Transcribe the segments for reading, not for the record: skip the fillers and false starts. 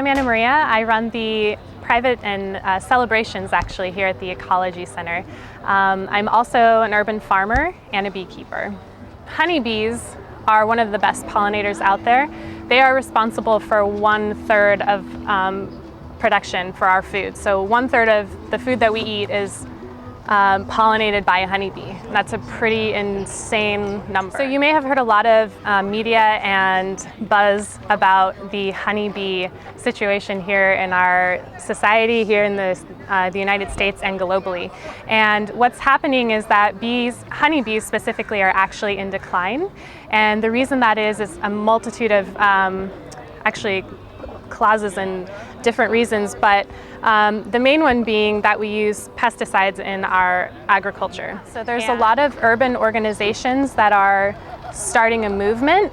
I'm Anna Maria. I run the private and celebrations actually here at the Ecology Center. I'm also an urban farmer and a beekeeper. Honeybees are one of the best pollinators out there. They are responsible for 1/3 of production for our food. So 1/3 of the food that we eat is pollinated by a honeybee. That's a pretty insane number. So you may have heard a lot of media and buzz about the honeybee situation here in our society, here in the United States and globally. And what's happening is that honeybees specifically, are actually in decline. And the reason that is a multitude of actually clauses and different reasons, but the main one being that we use pesticides in our agriculture. So there's a lot of urban organizations that are starting a movement.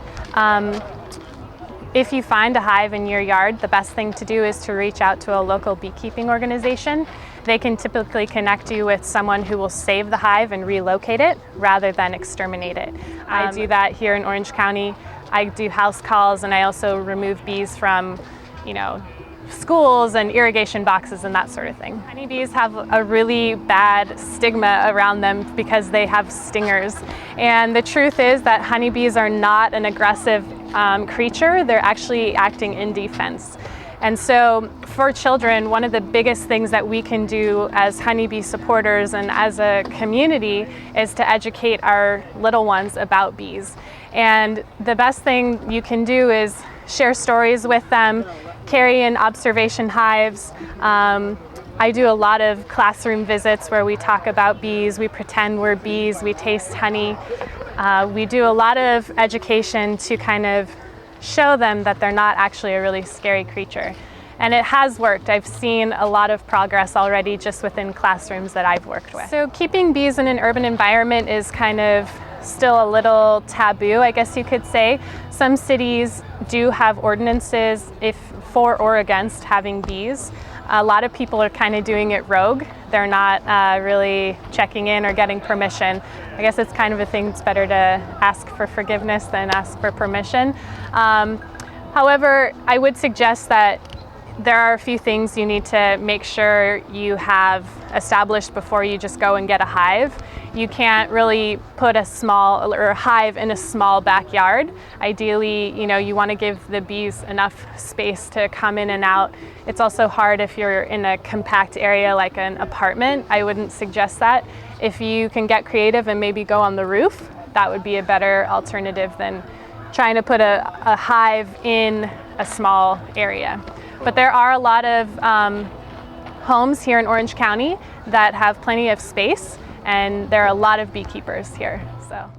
If you find a hive in your yard, the best thing to do is to reach out to a local beekeeping organization. They can typically connect you with someone who will save the hive and relocate it rather than exterminate it. I do that here in Orange County. I do house calls, and I also remove bees from schools and irrigation boxes and that sort of thing. Honeybees have a really bad stigma around them because they have stingers. And the truth is that honeybees are not an aggressive creature. They're actually acting in defense. And so for children, one of the biggest things that we can do as honeybee supporters and as a community is to educate our little ones about bees. And the best thing you can do is share stories with them, carry in observation hives. I do a lot of classroom visits where we talk about bees, we pretend we're bees, we taste honey. We do a lot of education to kind of show them that they're not actually a really scary creature. And it has worked. I've seen a lot of progress already just within classrooms that I've worked with. So keeping bees in an urban environment is kind of still a little taboo, I guess you could say. Some cities do have ordinances for or against having bees. A lot of people are kind of doing it rogue. They're not really checking in or getting permission. I guess it's kind of a thing that's better to ask for forgiveness than ask for permission. However, I would suggest that there are a few things you need to make sure you have established before you just go and get a hive. You can't really put a hive in a small backyard. Ideally, you want to give the bees enough space to come in and out. It's also hard if you're in a compact area like an apartment. I wouldn't suggest that. If you can get creative and maybe go on the roof, that would be a better alternative than trying to put a hive in a small area. But there are a lot of homes here in Orange County that have plenty of space, and there are a lot of beekeepers here. So.